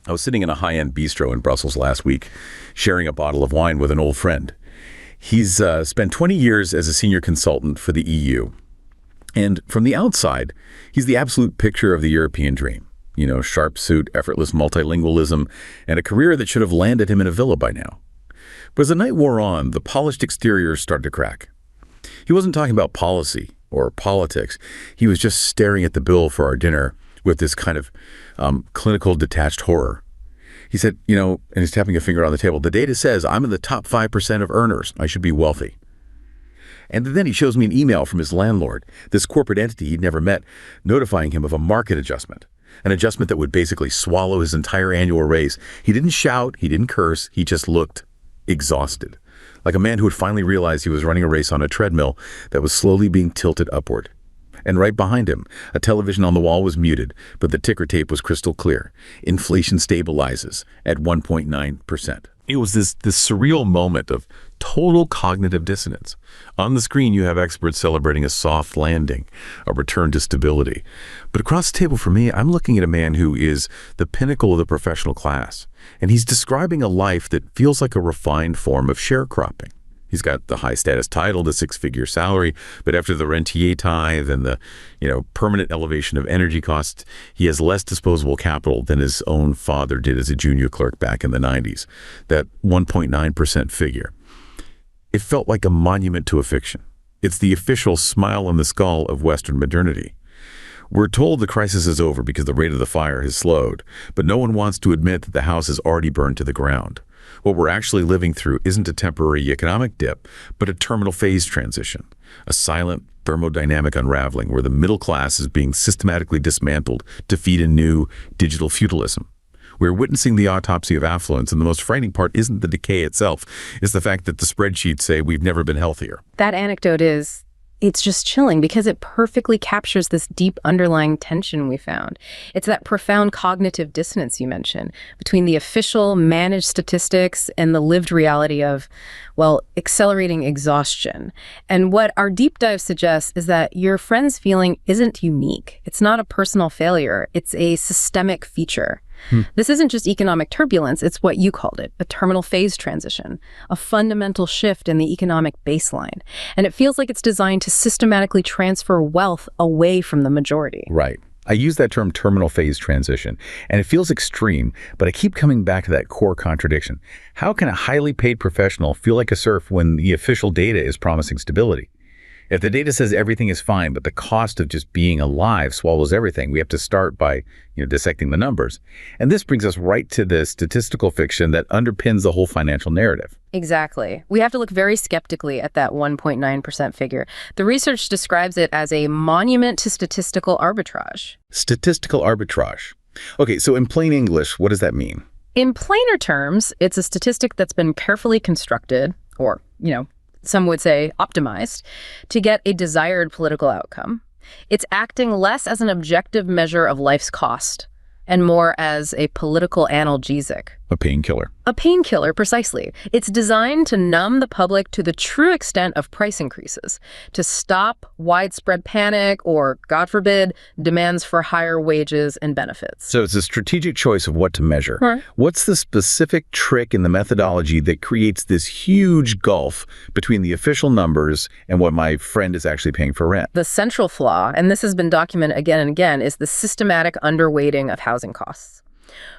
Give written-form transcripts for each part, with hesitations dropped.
I was sitting in a high-end bistro in Brussels last week, sharing a bottle of wine with an old friend. He's spent 20 years as a senior consultant for the EU. And from the outside, he's the absolute picture of the European dream. You know, sharp suit, effortless multilingualism, and a career that should have landed him in a villa by now. But as the night wore on, the polished exterior started to crack. He wasn't talking about policy or politics. He was just staring at the bill for our dinner with this kind of clinical detached horror. He said, you know, and he's tapping a finger on the table, the data says I'm in the top 5% of earners. I should be wealthy. And then he shows me an email from his landlord, this corporate entity he'd never met, notifying him of a market adjustment, an adjustment that would basically swallow his entire annual raise. He didn't shout, he didn't curse, he just looked exhausted, like a man who had finally realized he was running a race on a treadmill that was slowly being tilted upward. And right behind him, a television on the wall was muted, but the ticker tape was crystal clear. Inflation stabilizes at 1.9%. It was this surreal moment of total cognitive dissonance. On the screen, you have experts celebrating a soft landing, a return to stability. But across the table for me, I'm looking at a man who is the pinnacle of the professional class. And he's describing a life that feels like a refined form of sharecropping. He's got the high-status title, the six-figure salary, but after the rentier tithe and the, permanent elevation of energy costs, he has less disposable capital than his own father did as a junior clerk back in the 90s. That 1.9% figure. It felt like a monument to a fiction. It's the official smile on the skull of Western modernity. We're told the crisis is over because the rate of the fire has slowed, but no one wants to admit that the house is already burned to the ground. What we're actually living through isn't a temporary economic dip, but a terminal phase transition, a silent thermodynamic unraveling where the middle class is being systematically dismantled to feed a new digital feudalism. We're witnessing the autopsy of affluence, and the most frightening part isn't the decay itself, it's the fact that the spreadsheets say we've never been healthier. That anecdote it's just chilling because it perfectly captures this deep underlying tension we found. It's that profound cognitive dissonance you mentioned between the official managed statistics and the lived reality of, accelerating exhaustion. And what our deep dive suggests is that your friend's feeling isn't unique. It's not a personal failure. It's a systemic feature. This isn't just economic turbulence, it's what you called it, a terminal phase transition, a fundamental shift in the economic baseline. And it feels like it's designed to systematically transfer wealth away from the majority. Right. I use that term terminal phase transition, and it feels extreme, but I keep coming back to that core contradiction. How can a highly paid professional feel like a serf when the official data is promising stability? If the data says everything is fine, but the cost of just being alive swallows everything, we have to start by dissecting the numbers. And this brings us right to the statistical fiction that underpins the whole financial narrative. Exactly. We have to look very skeptically at that 1.9% figure. The research describes it as a monument to statistical arbitrage. Statistical arbitrage. Okay, so in plain English, what does that mean? In plainer terms, it's a statistic that's been carefully constructed, or, some would say optimized, to get a desired political outcome. It's acting less as an objective measure of life's cost and more as a political analgesic. A painkiller. A painkiller, precisely. It's designed to numb the public to the true extent of price increases, to stop widespread panic or, God forbid, demands for higher wages and benefits. So it's a strategic choice of what to measure. Right. What's the specific trick in the methodology that creates this huge gulf between the official numbers and what my friend is actually paying for rent? The central flaw, and this has been documented again and again, is the systematic underweighting of housing costs.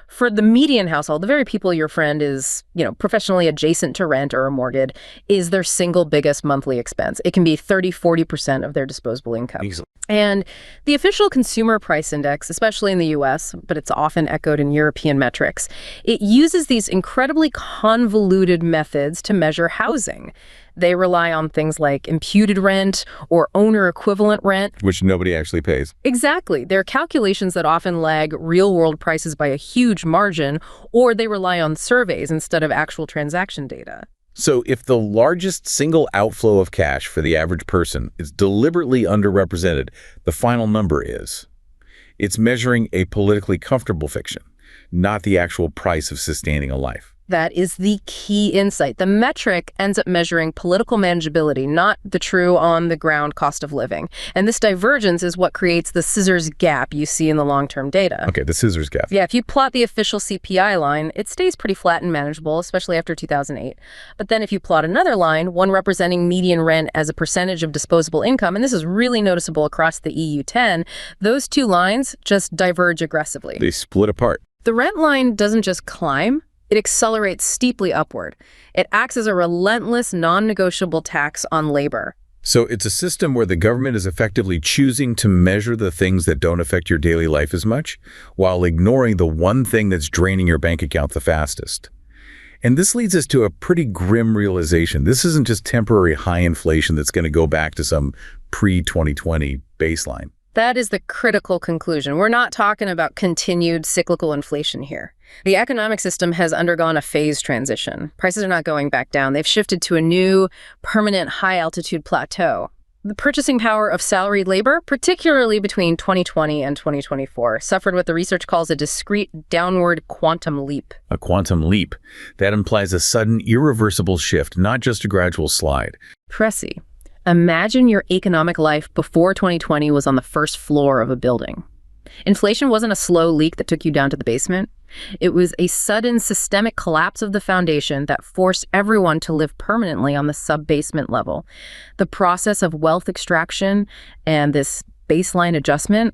For the median household, the very people your friend is, professionally adjacent to rent or a mortgage, is their single biggest monthly expense. It can be 30–40% of their disposable income. Easily. And the official consumer price index, especially in the US, but it's often echoed in European metrics, it uses these incredibly convoluted methods to measure housing. They rely on things like imputed rent or owner equivalent rent. Which nobody actually pays. Exactly. They're calculations that often lag real-world prices by a huge margin, or they rely on surveys instead of actual transaction data. So if the largest single outflow of cash for the average person is deliberately underrepresented, the final number is. It's measuring a politically comfortable fiction, not the actual price of sustaining a life. That is the key insight. The metric ends up measuring political manageability, not the true on-the-ground cost of living. And this divergence is what creates the scissors gap you see in the long-term data. Okay, the scissors gap. Yeah, if you plot the official CPI line, it stays pretty flat and manageable, especially after 2008. But then if you plot another line, one representing median rent as a percentage of disposable income, and this is really noticeable across the EU10, those two lines just diverge aggressively. They split apart. The rent line doesn't just climb, it accelerates steeply upward. It acts as a relentless, non-negotiable tax on labor. So it's a system where the government is effectively choosing to measure the things that don't affect your daily life as much, while ignoring the one thing that's draining your bank account the fastest. And this leads us to a pretty grim realization. This isn't just temporary high inflation that's going to go back to some pre-2020 baseline. That is the critical conclusion. We're not talking about continued cyclical inflation here. The economic system has undergone a phase transition. Prices are not going back down. They've shifted to a new, permanent, high-altitude plateau. The purchasing power of salaried labor, particularly between 2020 and 2024, suffered what the research calls a discrete downward quantum leap. A quantum leap. That implies a sudden, irreversible shift, not just a gradual slide. Pressy. Imagine your economic life before 2020 was on the first floor of a building. Inflation wasn't a slow leak that took you down to the basement. It was a sudden systemic collapse of the foundation that forced everyone to live permanently on the sub-basement level. The process of wealth extraction and this baseline adjustment,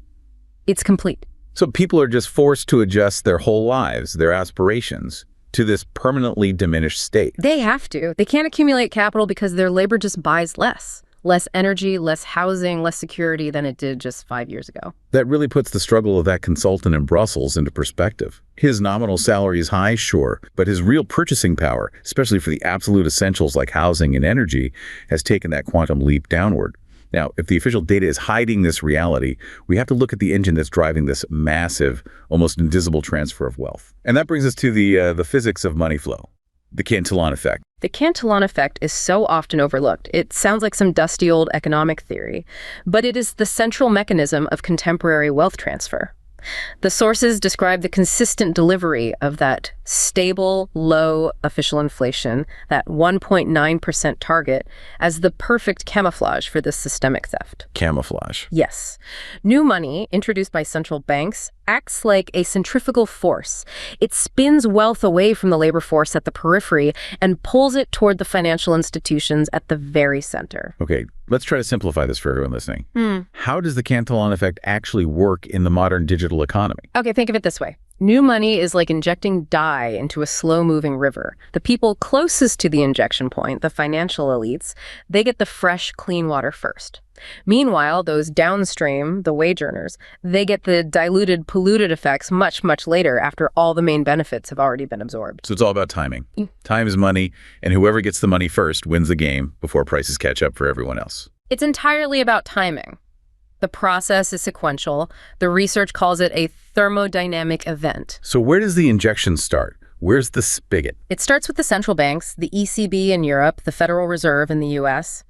it's complete. So people are just forced to adjust their whole lives, their aspirations, to this permanently diminished state. They have to. They can't accumulate capital because their labor just buys less. Less energy, less housing, less security than it did just 5 years ago. That really puts the struggle of that consultant in Brussels into perspective. His nominal salary is high, sure, but his real purchasing power, especially for the absolute essentials like housing and energy, has taken that quantum leap downward. Now, if the official data is hiding this reality, we have to look at the engine that's driving this massive, almost invisible transfer of wealth. And that brings us to the physics of money flow, the Cantillon Effect. The Cantillon Effect is so often overlooked. It sounds like some dusty old economic theory, but it is the central mechanism of contemporary wealth transfer. The sources describe the consistent delivery of that stable, low official inflation, that 1.9% target, as the perfect camouflage for this systemic theft. Camouflage. Yes. New money, introduced by central banks, acts like a centrifugal force. It spins wealth away from the labor force at the periphery and pulls it toward the financial institutions at the very center. Okay, let's try to simplify this for everyone listening. How does the Cantillon Effect actually work in the modern digital economy? Okay, think of it this way. New money is like injecting dye into a slow-moving river. The people closest to the injection point, the financial elites, they get the fresh, clean water first. Meanwhile, those downstream, the wage earners, they get the diluted, polluted effects much, much later after all the main benefits have already been absorbed. So it's all about timing. Time is money, and whoever gets the money first wins the game before prices catch up for everyone else. It's entirely about timing. The process is sequential. The research calls it a thermodynamic event. So where does the injection start? Where's the spigot? It starts with the central banks, the ECB in Europe, the Federal Reserve in the US.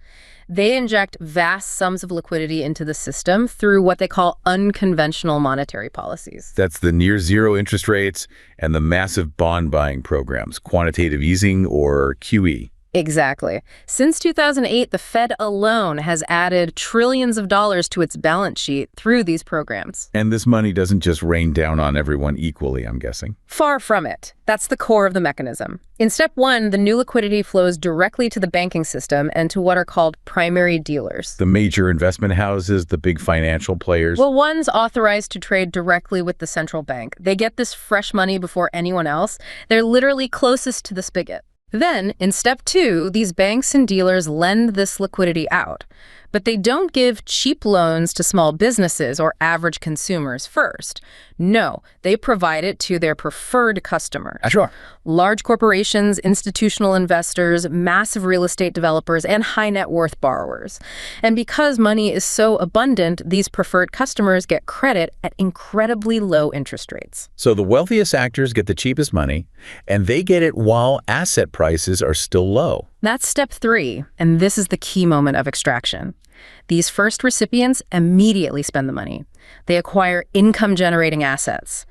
They inject vast sums of liquidity into the system through what they call unconventional monetary policies. That's the near zero interest rates and the massive bond buying programs, quantitative easing or QE. Exactly. Since 2008, the Fed alone has added trillions of dollars to its balance sheet through these programs. And this money doesn't just rain down on everyone equally, I'm guessing. Far from it. That's the core of the mechanism. In step one, the new liquidity flows directly to the banking system and to what are called primary dealers. The major investment houses, the big financial players. Well, one's authorized to trade directly with the central bank. They get this fresh money before anyone else. They're literally closest to the spigot. Then, in step two, these banks and dealers lend this liquidity out. But they don't give cheap loans to small businesses or average consumers first. No, they provide it to their preferred customers. Sure. Large corporations, institutional investors, massive real estate developers, and high net worth borrowers. And because money is so abundant, these preferred customers get credit at incredibly low interest rates. So the wealthiest actors get the cheapest money, and they get it while asset prices are still low. That's step three, and this is the key moment of extraction. These first recipients immediately spend the money. They acquire income-generating assets.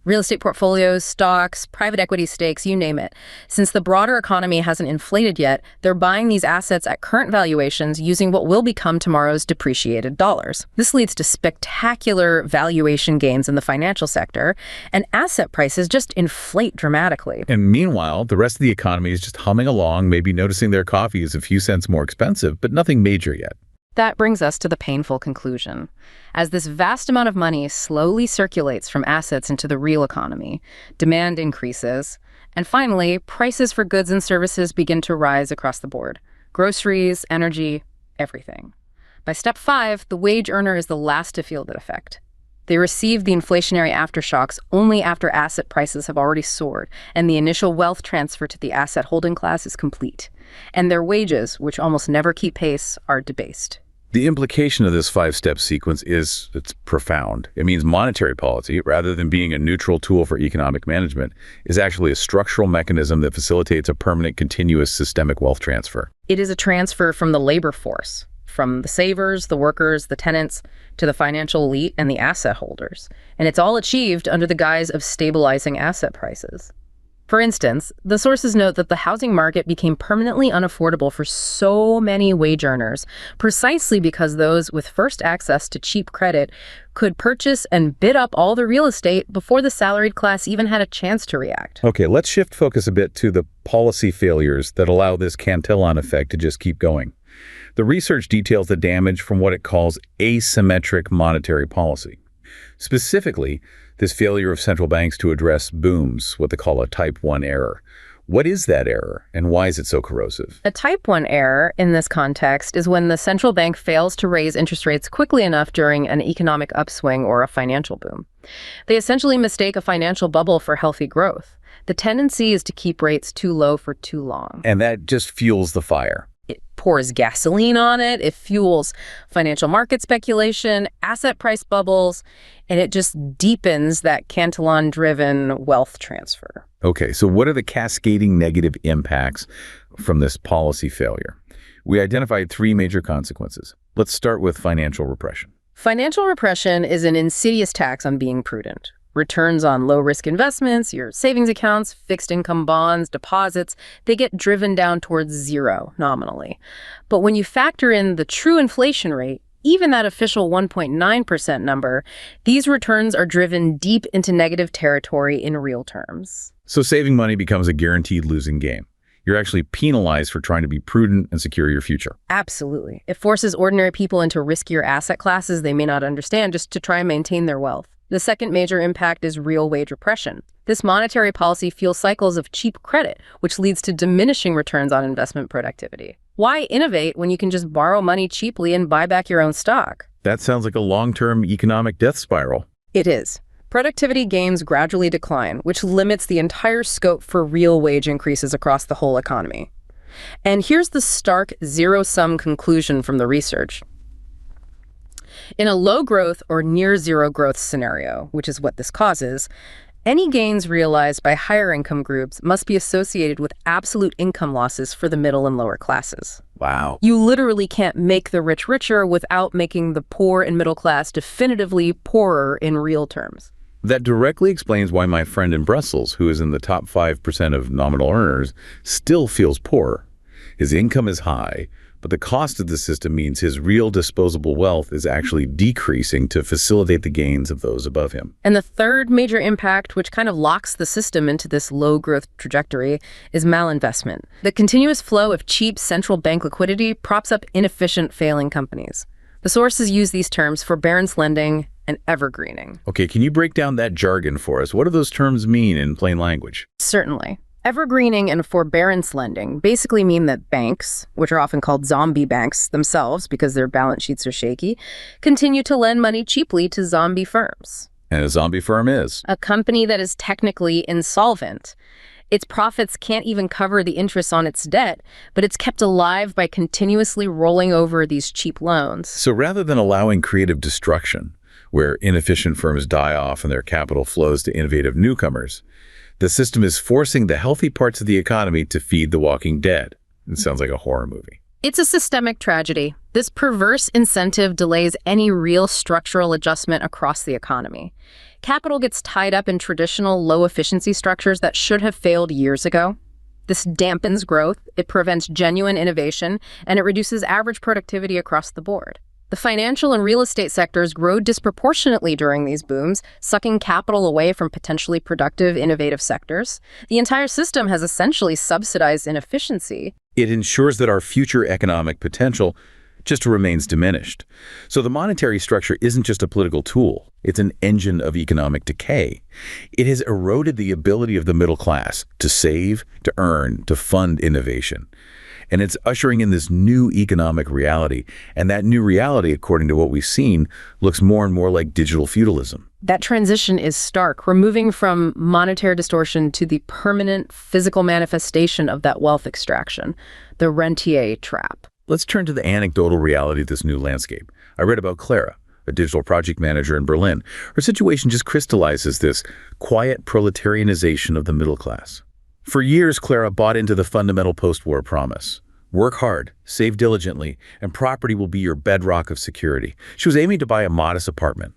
Real estate portfolios, stocks, private equity stakes, you name it. Since the broader economy hasn't inflated yet, they're buying these assets at current valuations using what will become tomorrow's depreciated dollars. This leads to spectacular valuation gains in the financial sector, and asset prices just inflate dramatically. And meanwhile, the rest of the economy is just humming along, maybe noticing their coffee is a few cents more expensive, but nothing major yet. That brings us to the painful conclusion. As this vast amount of money slowly circulates from assets into the real economy, demand increases, and finally, prices for goods and services begin to rise across the board. Groceries, energy, everything. By step 5, the wage earner is the last to feel that effect. They receive the inflationary aftershocks only after asset prices have already soared and the initial wealth transfer to the asset holding class is complete. And their wages, which almost never keep pace, are debased. The implication of this 5-step sequence it's profound. It means monetary policy, rather than being a neutral tool for economic management, is actually a structural mechanism that facilitates a permanent, continuous systemic wealth transfer. It is a transfer from the labor force, from the savers, the workers, the tenants, to the financial elite and the asset holders. And it's all achieved under the guise of stabilizing asset prices. For instance, the sources note that the housing market became permanently unaffordable for so many wage earners, precisely because those with first access to cheap credit could purchase and bid up all the real estate before the salaried class even had a chance to react. Okay, let's shift focus a bit to the policy failures that allow this Cantillon effect to just keep going. The research details the damage from what it calls asymmetric monetary policy. Specifically, this failure of central banks to address booms, what they call a type 1 error. What is that error, and why is it so corrosive? A type 1 error in this context is when the central bank fails to raise interest rates quickly enough during an economic upswing or a financial boom. They essentially mistake a financial bubble for healthy growth. The tendency is to keep rates too low for too long. And that just fuels the fire. It pours gasoline on it, it fuels financial market speculation, asset price bubbles, and it just deepens that Cantillon-driven wealth transfer. Okay, so what are the cascading negative impacts from this policy failure? We identified 3 major consequences. Let's start with financial repression. Financial repression is an insidious tax on being prudent. Returns on low-risk investments, your savings accounts, fixed income bonds, deposits, they get driven down towards zero nominally. But when you factor in the true inflation rate, even that official 1.9% number, these returns are driven deep into negative territory in real terms. So saving money becomes a guaranteed losing game. You're actually penalized for trying to be prudent and secure your future. Absolutely. It forces ordinary people into riskier asset classes they may not understand just to try and maintain their wealth. The second major impact is real wage repression. This monetary policy fuels cycles of cheap credit, which leads to diminishing returns on investment productivity. Why innovate when you can just borrow money cheaply and buy back your own stock? That sounds like a long-term economic death spiral. It is. Productivity gains gradually decline, which limits the entire scope for real wage increases across the whole economy. And here's the stark zero-sum conclusion from the research. In a low-growth or near-zero-growth scenario, which is what this causes, any gains realized by higher income groups must be associated with absolute income losses for the middle and lower classes. Wow. You literally can't make the rich richer without making the poor and middle class definitively poorer in real terms. That directly explains why my friend in Brussels, who is in the top 5% of nominal earners, still feels poor. His income is high, but the cost of the system means his real disposable wealth is actually decreasing to facilitate the gains of those above him. And the third major impact, which kind of locks the system into this low-growth trajectory, is malinvestment. The continuous flow of cheap central bank liquidity props up inefficient, failing companies. The sources use these terms forbearance lending and evergreening. Okay, can you break down that jargon for us? What do those terms mean in plain language? Certainly. Evergreening and forbearance lending basically mean that banks, which are often called zombie banks themselves because their balance sheets are shaky, continue to lend money cheaply to zombie firms. And a zombie firm is? A company that is technically insolvent. Its profits can't even cover the interest on its debt, but it's kept alive by continuously rolling over these cheap loans. So rather than allowing creative destruction, where inefficient firms die off and their capital flows to innovative newcomers, the system is forcing the healthy parts of the economy to feed the walking dead. It sounds like a horror movie. It's a systemic tragedy. This perverse incentive delays any real structural adjustment across the economy. Capital gets tied up in traditional low-efficiency structures that should have failed years ago. This dampens growth, it prevents genuine innovation, and it reduces average productivity across the board. The financial and real estate sectors grow disproportionately during these booms, sucking capital away from potentially productive, innovative sectors. The entire system has essentially subsidized inefficiency. It ensures that our future economic potential just remains diminished. So the monetary structure isn't just a political tool, it's an engine of economic decay. It has eroded the ability of the middle class to save, to earn, to fund innovation. And it's ushering in this new economic reality. And that new reality, according to what we've seen, looks more and more like digital feudalism. That transition is stark. We're moving from monetary distortion to the permanent physical manifestation of that wealth extraction, the rentier trap. Let's turn to the anecdotal reality of this new landscape. I read about Clara, a digital project manager in Berlin. Her situation just crystallizes this quiet proletarianization of the middle class. For years, Clara bought into the fundamental post-war promise. Work hard, save diligently, and property will be your bedrock of security. She was aiming to buy a modest apartment.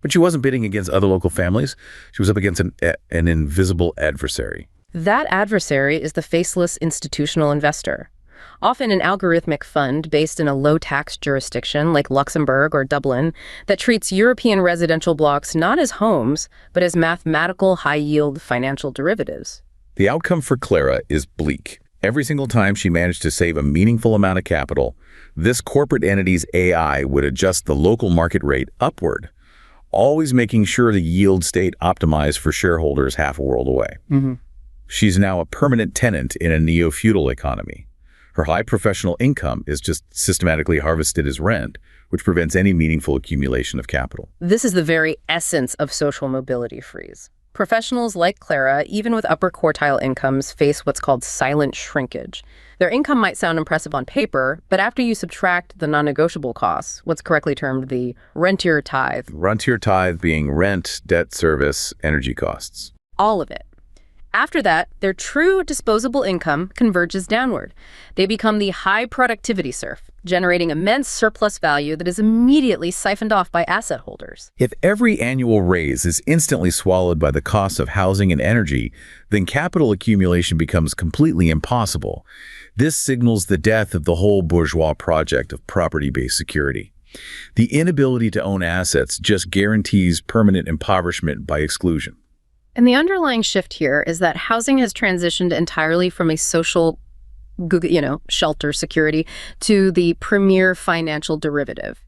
But she wasn't bidding against other local families. She was up against an invisible adversary. That adversary is the faceless institutional investor. Often an algorithmic fund based in a low-tax jurisdiction like Luxembourg or Dublin that treats European residential blocks not as homes, but as mathematical high-yield financial derivatives. The outcome for Clara is bleak. Every single time she managed to save a meaningful amount of capital, this corporate entity's AI would adjust the local market rate upward, always making sure the yield stayed optimized for shareholders half a world away. She's now a permanent tenant in a neo-feudal economy. Her high professional income is just systematically harvested as rent, which prevents any meaningful accumulation of capital. This is the very essence of social mobility freeze. Professionals like Clara, even with upper quartile incomes, face what's called silent shrinkage. Their income might sound impressive on paper, but after you subtract the non-negotiable costs, what's correctly termed the rentier tithe. Rentier tithe being rent, debt service, energy costs. All of it. After that, their true disposable income converges downward. They become the high productivity serf, generating immense surplus value that is immediately siphoned off by asset holders. If every annual raise is instantly swallowed by the costs of housing and energy, then capital accumulation becomes completely impossible. This signals the death of the whole bourgeois project of property-based security. The inability to own assets just guarantees permanent impoverishment by exclusion. And the underlying shift here is that housing has transitioned entirely from a social, shelter security to the premier financial derivative.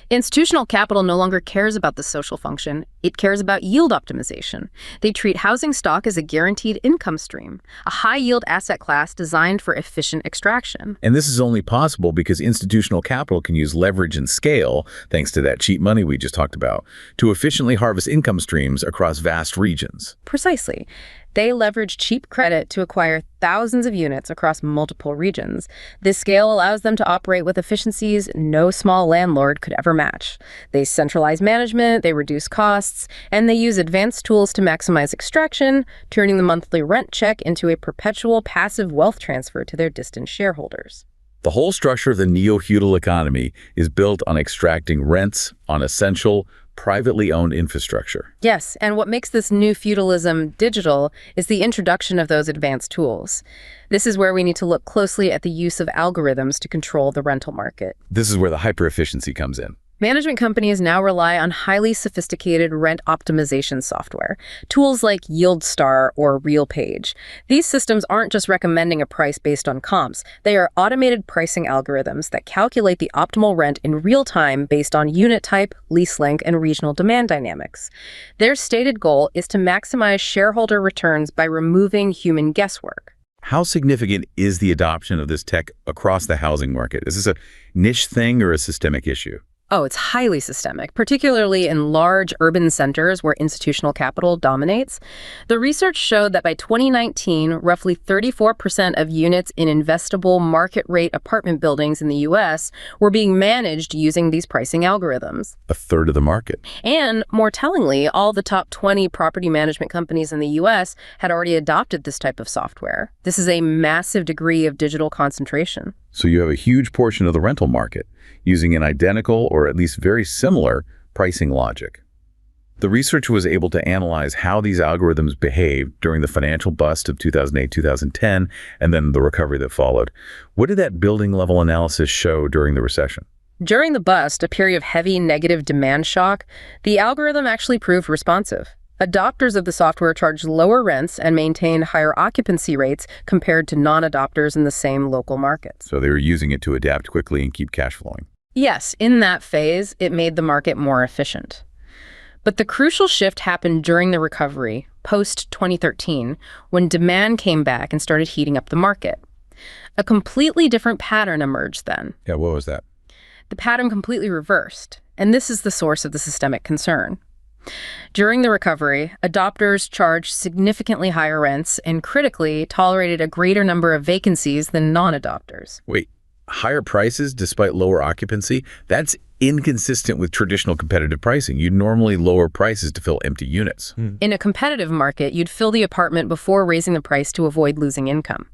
Institutional capital no longer cares about the social function. It cares about yield optimization. They treat housing stock as a guaranteed income stream, a high-yield asset class designed for efficient extraction. And this is only possible because institutional capital can use leverage and scale, thanks to that cheap money we just talked about, to efficiently harvest income streams across vast regions. Precisely. They leverage cheap credit to acquire thousands of units across multiple regions. This scale allows them to operate with efficiencies no small landlord could ever match. They centralize management, they reduce costs, and they use advanced tools to maximize extraction, turning the monthly rent check into a perpetual passive wealth transfer to their distant shareholders. The whole structure of the neo-feudal economy is built on extracting rents on essential, privately owned infrastructure. Yes, and what makes this new feudalism digital is the introduction of those advanced tools. This is where we need to look closely at the use of algorithms to control the rental market. This is where the hyper-efficiency comes in. Management companies now rely on highly sophisticated rent optimization software, tools like YieldStar or RealPage. These systems aren't just recommending a price based on comps. They are automated pricing algorithms that calculate the optimal rent in real time based on unit type, lease length, and regional demand dynamics. Their stated goal is to maximize shareholder returns by removing human guesswork. How significant is the adoption of this tech across the housing market? Is this a niche thing or a systemic issue? Oh, it's highly systemic, particularly in large urban centers where institutional capital dominates. The research showed that by 2019, roughly 34% of units in investable market rate apartment buildings in the U.S. were being managed using these pricing algorithms. A third of the market. And more tellingly, all the top 20 property management companies in the U.S. had already adopted this type of software. This is a massive degree of digital concentration. So you have a huge portion of the rental market using an identical or at least very similar pricing logic. The research was able to analyze how these algorithms behaved during the financial bust of 2008-2010, and then the recovery that followed. What did that building-level analysis show during the recession? During the bust, a period of heavy negative demand shock, the algorithm actually proved responsive. Adopters of the software charged lower rents and maintained higher occupancy rates compared to non-adopters in the same local markets. So they were using it to adapt quickly and keep cash flowing. Yes, in that phase, it made the market more efficient. But the crucial shift happened during the recovery, post-2013, when demand came back and started heating up the market. A completely different pattern emerged then. Yeah, what was that? The pattern completely reversed, and this is the source of the systemic concern. During the recovery, adopters charged significantly higher rents and critically tolerated a greater number of vacancies than non-adopters. Wait, higher prices despite lower occupancy? That's inconsistent with traditional competitive pricing. You'd normally lower prices to fill empty units. In a competitive market, you'd fill the apartment before raising the price to avoid losing income.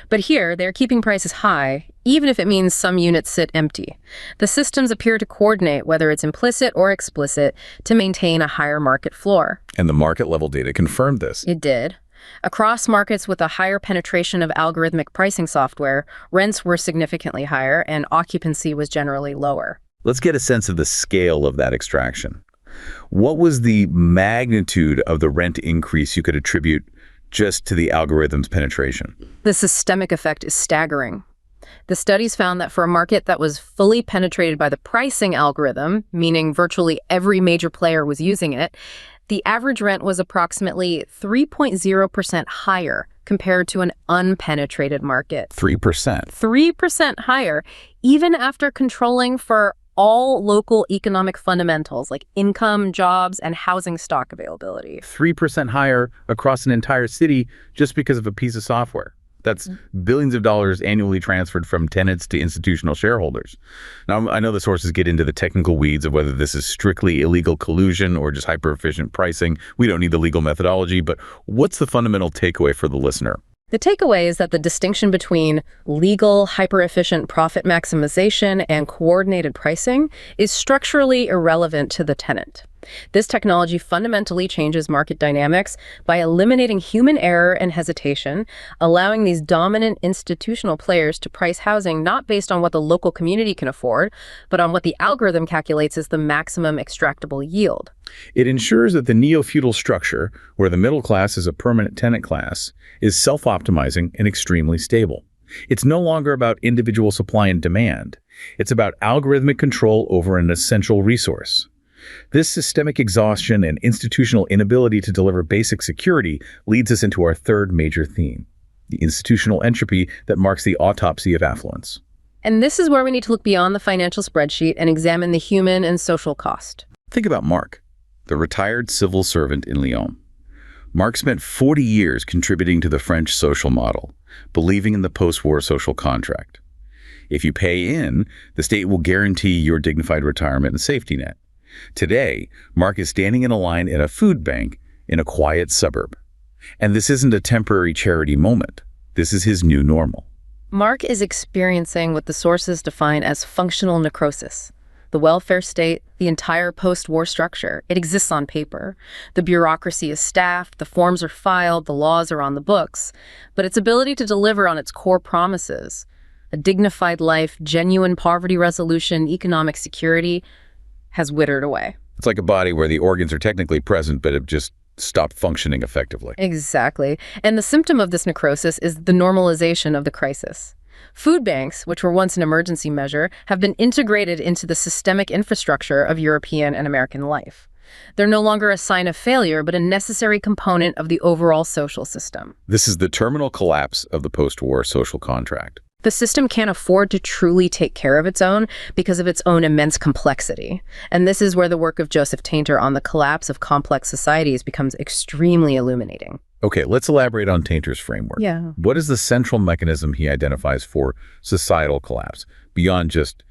But here, they're keeping prices high, even if it means some units sit empty. The systems appear to coordinate, whether it's implicit or explicit, to maintain a higher market floor. And the market-level data confirmed this. It did. Across markets with a higher penetration of algorithmic pricing software, rents were significantly higher and occupancy was generally lower. Let's get a sense of the scale of that extraction. What was the magnitude of the rent increase you could attribute just to the algorithm's penetration? The systemic effect is staggering. The studies found that for a market that was fully penetrated by the pricing algorithm, meaning virtually every major player was using it, the average rent was approximately 3.0% higher compared to an unpenetrated market. 3%. 3% higher, even after controlling for all local economic fundamentals like income, jobs, and housing stock availability. 3% higher across an entire city just because of a piece of software. That's billions of dollars annually transferred from tenants to institutional shareholders. Now, I know the sources get into the technical weeds of whether this is strictly illegal collusion or just hyper-efficient pricing. We don't need the legal methodology, but what's the fundamental takeaway for the listener? The takeaway is that the distinction between legal, hyper-efficient profit maximization and coordinated pricing is structurally irrelevant to the tenant. This technology fundamentally changes market dynamics by eliminating human error and hesitation, allowing these dominant institutional players to price housing not based on what the local community can afford, but on what the algorithm calculates as the maximum extractable yield. It ensures that the neo-feudal structure, where the middle class is a permanent tenant class, is self-optimizing and extremely stable. It's no longer about individual supply and demand. It's about algorithmic control over an essential resource. This systemic exhaustion and institutional inability to deliver basic security leads us into our third major theme, the institutional entropy that marks the autopsy of affluence. And this is where we need to look beyond the financial spreadsheet and examine the human and social cost. Think about Mark, the retired civil servant in Lyon. Mark spent 40 years contributing to the French social model, believing in the post-war social contract. If you pay in, the state will guarantee your dignified retirement and safety net. Today, Mark is standing in a line at a food bank in a quiet suburb. And this isn't a temporary charity moment. This is his new normal. Mark is experiencing what the sources define as functional necrosis. The welfare state, the entire post-war structure, it exists on paper. The bureaucracy is staffed, the forms are filed, the laws are on the books. But its ability to deliver on its core promises, a dignified life, genuine poverty resolution, economic security, has withered away. It's like a body where the organs are technically present, but have just stopped functioning effectively. Exactly. And the symptom of this necrosis is the normalization of the crisis. Food banks, which were once an emergency measure, have been integrated into the systemic infrastructure of European and American life. They're no longer a sign of failure, but a necessary component of the overall social system. This is the terminal collapse of the post-war social contract. The system can't afford to truly take care of its own because of its own immense complexity. And this is where the work of Joseph Tainter on the collapse of complex societies becomes extremely illuminating. Okay, let's elaborate on Tainter's framework. Yeah. What is the central mechanism he identifies for societal collapse, beyond just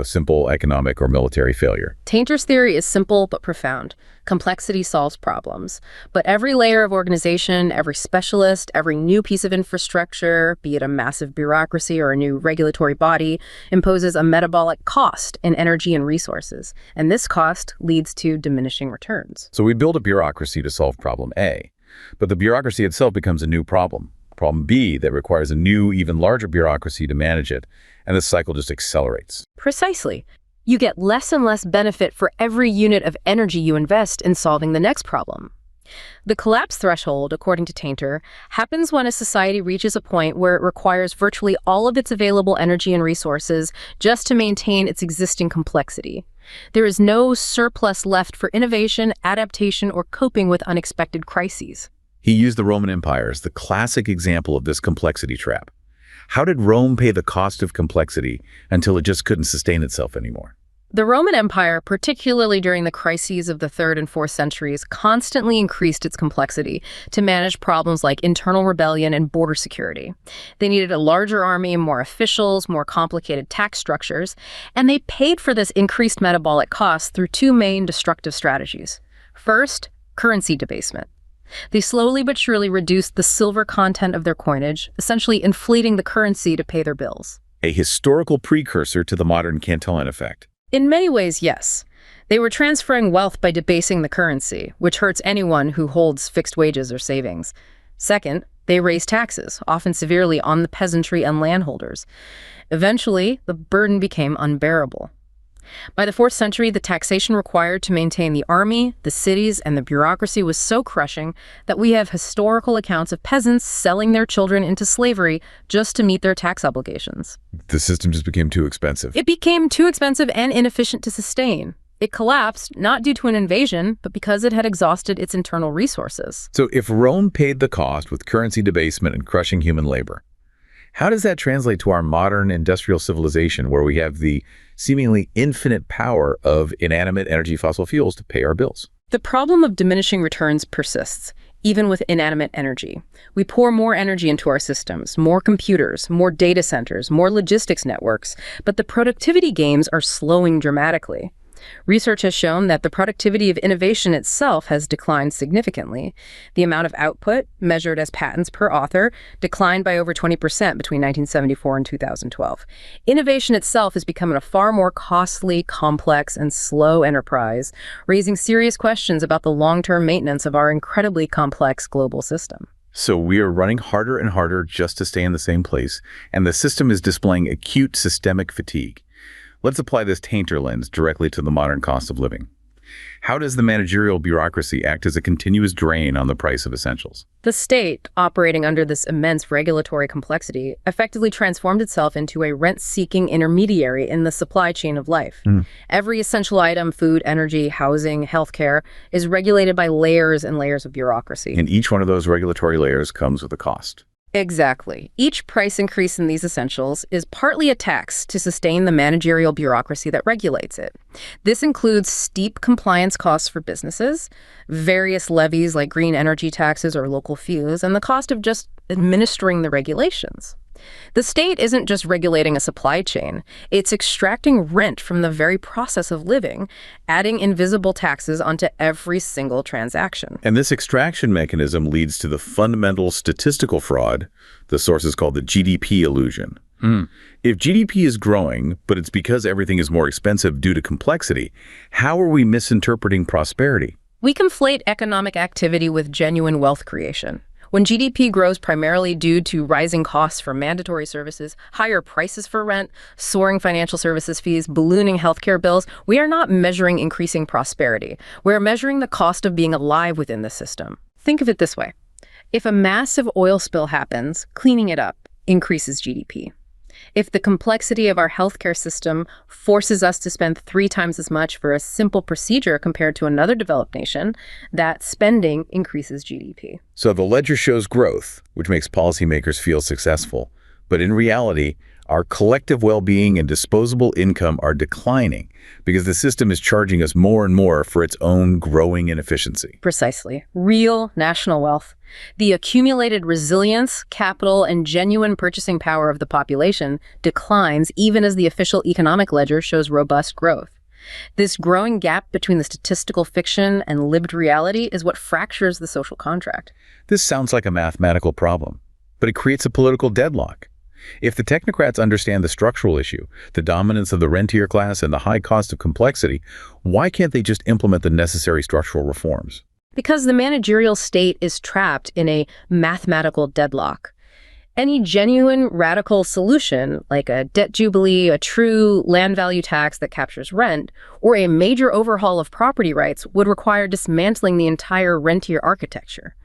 simple economic or military failure. Tainter's theory is simple but profound. Complexity solves problems. But every layer of organization, every specialist, every new piece of infrastructure, be it a massive bureaucracy or a new regulatory body, imposes a metabolic cost in energy and resources. And this cost leads to diminishing returns. So we build a bureaucracy to solve problem A, but the bureaucracy itself becomes a new problem. Problem B that requires a new, even larger bureaucracy to manage it, and the cycle just accelerates. Precisely. You get less and less benefit for every unit of energy you invest in solving the next problem. The collapse threshold, according to Tainter, happens when a society reaches a point where it requires virtually all of its available energy and resources just to maintain its existing complexity. There is no surplus left for innovation, adaptation, or coping with unexpected crises. He used the Roman Empire as the classic example of this complexity trap. How did Rome pay the cost of complexity until it just couldn't sustain itself anymore? The Roman Empire, particularly during the crises of the 3rd and 4th centuries, constantly increased its complexity to manage problems like internal rebellion and border security. They needed a larger army, more officials, more complicated tax structures, and they paid for this increased metabolic cost through two main destructive strategies. First, currency debasement. They slowly but surely reduced the silver content of their coinage, essentially inflating the currency to pay their bills. A historical precursor to the modern Cantillon Effect. In many ways, yes. They were transferring wealth by debasing the currency, which hurts anyone who holds fixed wages or savings. Second, they raised taxes, often severely, on the peasantry and landholders. Eventually, the burden became unbearable. By the 4th century, the taxation required to maintain the army, the cities, and the bureaucracy was so crushing that we have historical accounts of peasants selling their children into slavery just to meet their tax obligations. The system just became too expensive. It became too expensive and inefficient to sustain. It collapsed, not due to an invasion, but because it had exhausted its internal resources. So if Rome paid the cost with currency debasement and crushing human labor, how does that translate to our modern industrial civilization where we have the seemingly infinite power of inanimate energy fossil fuels to pay our bills? The problem of diminishing returns persists, even with inanimate energy. We pour more energy into our systems, more computers, more data centers, more logistics networks, but the productivity gains are slowing dramatically. Research has shown that the productivity of innovation itself has declined significantly. The amount of output, measured as patents per author, declined by over 20% between 1974 and 2012. Innovation itself is becoming a far more costly, complex, and slow enterprise, raising serious questions about the long-term maintenance of our incredibly complex global system. So we are running harder and harder just to stay in the same place, and the system is displaying acute systemic fatigue. Let's apply this Tainter lens directly to the modern cost of living. How does the managerial bureaucracy act as a continuous drain on the price of essentials? The state, operating under this immense regulatory complexity, effectively transformed itself into a rent-seeking intermediary in the supply chain of life. Every essential item, food, energy, housing, healthcare, is regulated by layers and layers of bureaucracy. And each one of those regulatory layers comes with a cost. Exactly. Each price increase in these essentials is partly a tax to sustain the managerial bureaucracy that regulates it. This includes steep compliance costs for businesses, various levies like green energy taxes or local fees, and the cost of just administering the regulations. The state isn't just regulating a supply chain, it's extracting rent from the very process of living, adding invisible taxes onto every single transaction. And this extraction mechanism leads to the fundamental statistical fraud, the source is called the GDP illusion. If GDP is growing, but it's because everything is more expensive due to complexity, how are we misinterpreting prosperity? We conflate economic activity with genuine wealth creation. When GDP grows primarily due to rising costs for mandatory services, higher prices for rent, soaring financial services fees, ballooning healthcare bills, we are not measuring increasing prosperity. We're measuring the cost of being alive within the system. Think of it this way. If a massive oil spill happens, cleaning it up increases GDP. If the complexity of our healthcare system forces us to spend 3 times as much for a simple procedure compared to another developed nation, that spending increases GDP. So the ledger shows growth, which makes policymakers feel successful. But in reality, Our collective well-being and disposable income are declining because the system is charging us more and more for its own growing inefficiency. Precisely. Real national wealth. The accumulated resilience, capital, and genuine purchasing power of the population declines even as the official economic ledger shows robust growth. This growing gap between the statistical fiction and lived reality is what fractures the social contract. This sounds like a mathematical problem, but it creates a political deadlock. If the technocrats understand the structural issue, the dominance of the rentier class and the high cost of complexity, why can't they just implement the necessary structural reforms? Because the managerial state is trapped in a mathematical deadlock. Any genuine radical solution, like a debt jubilee, a true land value tax that captures rent, or a major overhaul of property rights would require dismantling the entire rentier architecture.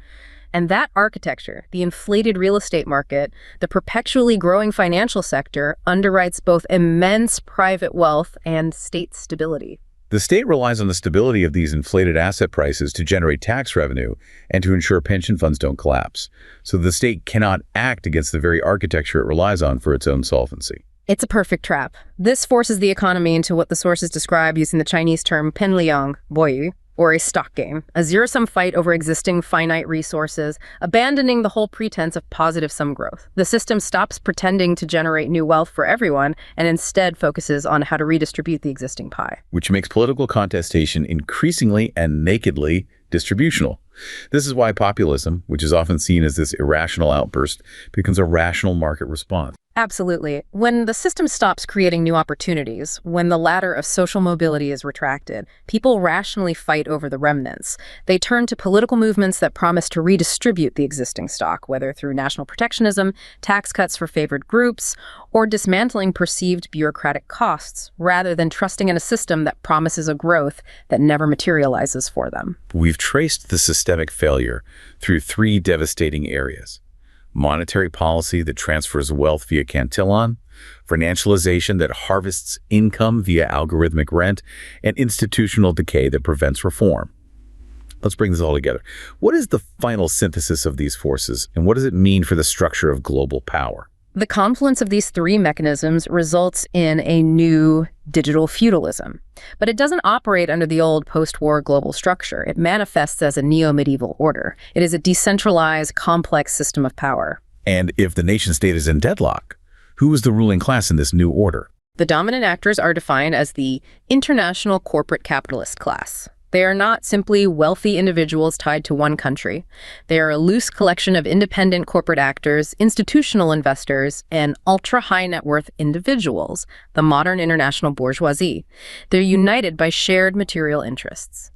And that architecture, the inflated real estate market, the perpetually growing financial sector, underwrites both immense private wealth and state stability. The state relies on the stability of these inflated asset prices to generate tax revenue and to ensure pension funds don't collapse. So the state cannot act against the very architecture it relies on for its own solvency. It's a perfect trap. This forces the economy into what the sources describe using the Chinese term penalize, or a stock game, a zero-sum fight over existing finite resources, abandoning the whole pretense of positive-sum growth. The system stops pretending to generate new wealth for everyone and instead focuses on how to redistribute the existing pie. Which makes political contestation increasingly and nakedly distributional. This is why populism, which is often seen as this irrational outburst, becomes a rational market response. Absolutely. When the system stops creating new opportunities, when the ladder of social mobility is retracted, people rationally fight over the remnants. They turn to political movements that promise to redistribute the existing stock, whether through national protectionism, tax cuts for favored groups, or dismantling perceived bureaucratic costs, rather than trusting in a system that promises a growth that never materializes for them. We've traced the systemic failure through three devastating areas: monetary policy that transfers wealth via Cantillon, financialization that harvests income via algorithmic rent, and institutional decay that prevents reform. Let's bring this all together. What is the final synthesis of these forces, and what does it mean for the structure of global power? The confluence of these three mechanisms results in a new digital feudalism. But it doesn't operate under the old post-war global structure. It manifests as a neo-medieval order. It is a decentralized, complex system of power. And if the nation-state is in deadlock, who is the ruling class in this new order? The dominant actors are defined as the international corporate capitalist class. They are not simply wealthy individuals tied to one country. They are a loose collection of independent corporate actors, institutional investors, and ultra-high net worth individuals, the modern international bourgeoisie. They're united by shared material interests,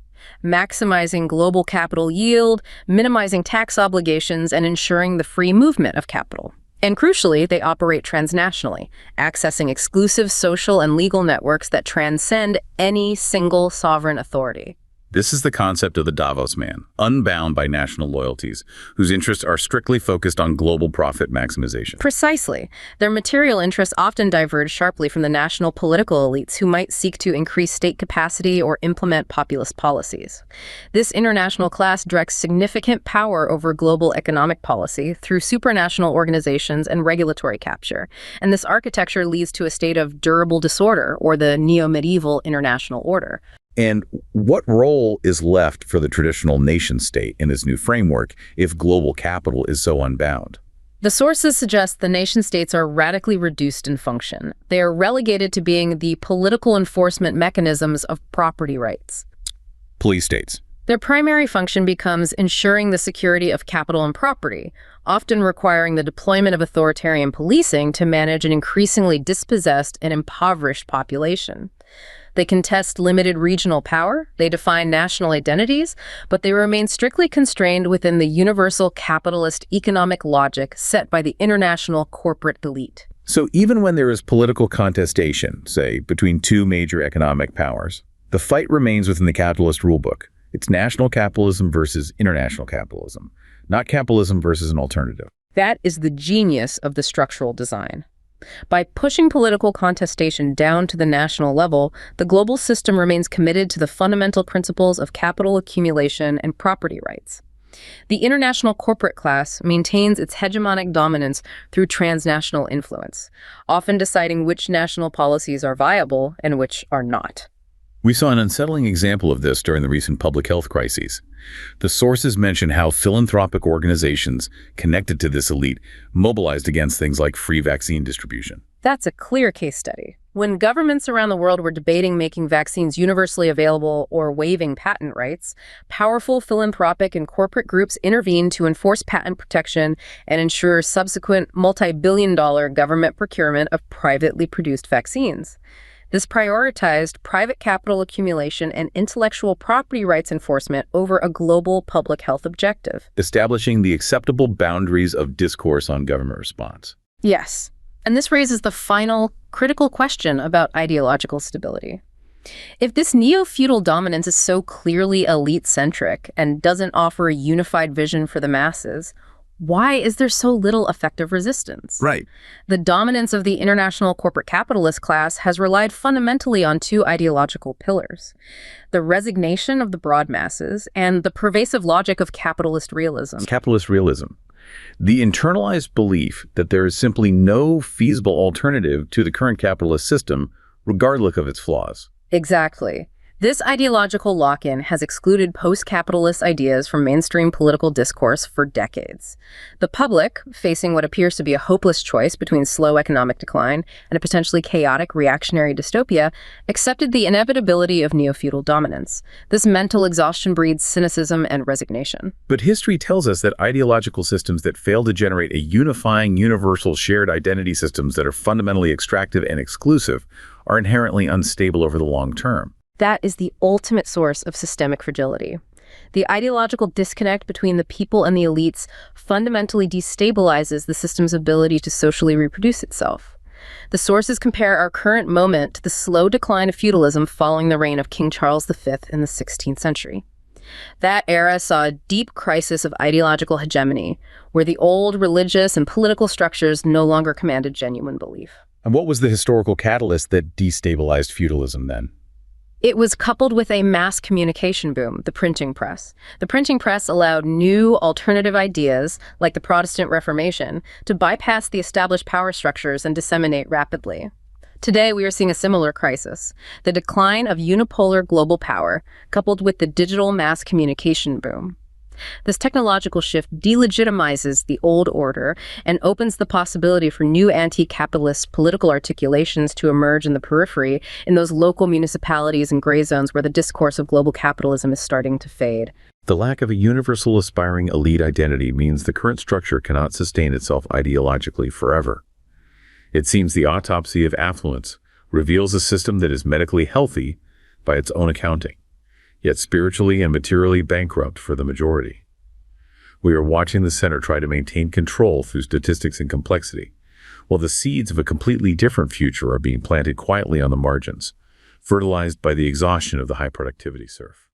maximizing global capital yield, minimizing tax obligations, and ensuring the free movement of capital. And crucially, they operate transnationally, accessing exclusive social and legal networks that transcend any single sovereign authority. This is the concept of the Davos man, unbound by national loyalties, whose interests are strictly focused on global profit maximization. Precisely. Their material interests often diverge sharply from the national political elites who might seek to increase state capacity or implement populist policies. This international class directs significant power over global economic policy through supranational organizations and regulatory capture. And this architecture leads to a state of durable disorder, or the neo-medieval international order. And what role is left for the traditional nation-state in this new framework if global capital is so unbound? The sources suggest the nation-states are radically reduced in function. They are relegated to being the political enforcement mechanisms of property rights. Police states. Their primary function becomes ensuring the security of capital and property, often requiring the deployment of authoritarian policing to manage an increasingly dispossessed and impoverished population. They contest limited regional power, they define national identities, but they remain strictly constrained within the universal capitalist economic logic set by the international corporate elite. So even when there is political contestation, say, between two major economic powers, the fight remains within the capitalist rulebook. It's national capitalism versus international capitalism, not capitalism versus an alternative. That is the genius of the structural design. By pushing political contestation down to the national level, the global system remains committed to the fundamental principles of capital accumulation and property rights. The international corporate class maintains its hegemonic dominance through transnational influence, often deciding which national policies are viable and which are not. We saw an unsettling example of this during the recent public health crises. The sources mention how philanthropic organizations connected to this elite mobilized against things like free vaccine distribution. That's a clear case study. When governments around the world were debating making vaccines universally available or waiving patent rights, powerful philanthropic and corporate groups intervened to enforce patent protection and ensure subsequent multi-billion-dollar government procurement of privately produced vaccines. This prioritized private capital accumulation and intellectual property rights enforcement over a global public health objective, establishing the acceptable boundaries of discourse on government response. Yes. And this raises the final critical question about ideological stability. If this neo-feudal dominance is so clearly elite-centric and doesn't offer a unified vision for the masses, why is there so little effective resistance? Right. The dominance of the international corporate capitalist class has relied fundamentally on two ideological pillars: the resignation of the broad masses and the pervasive logic of capitalist realism. Capitalist realism. The internalized belief that there is simply no feasible alternative to the current capitalist system, regardless of its flaws. Exactly. This ideological lock-in has excluded post-capitalist ideas from mainstream political discourse for decades. The public, facing what appears to be a hopeless choice between slow economic decline and a potentially chaotic reactionary dystopia, accepted the inevitability of neo-feudal dominance. This mental exhaustion breeds cynicism and resignation. But history tells us that ideological systems that fail to generate a unifying, universal, shared identity systems that are fundamentally extractive and exclusive are inherently unstable over the long term. That is the ultimate source of systemic fragility. The ideological disconnect between the people and the elites fundamentally destabilizes the system's ability to socially reproduce itself. The sources compare our current moment to the slow decline of feudalism following the reign of King Charles V in the 16th century. That era saw a deep crisis of ideological hegemony, where the old religious and political structures no longer commanded genuine belief. And what was the historical catalyst that destabilized feudalism then? It was coupled with a mass communication boom, the printing press. The printing press allowed new alternative ideas, like the Protestant Reformation, to bypass the established power structures and disseminate rapidly. Today, we are seeing a similar crisis: the decline of unipolar global power, coupled with the digital mass communication boom. This technological shift delegitimizes the old order and opens the possibility for new anti-capitalist political articulations to emerge in the periphery, in those local municipalities and gray zones where the discourse of global capitalism is starting to fade. The lack of a universal aspiring elite identity means the current structure cannot sustain itself ideologically forever. It seems the autopsy of affluence reveals a system that is medically healthy by its own accounting, yet spiritually and materially bankrupt for the majority. We are watching the center try to maintain control through statistics and complexity, while the seeds of a completely different future are being planted quietly on the margins, fertilized by the exhaustion of the high productivity surf.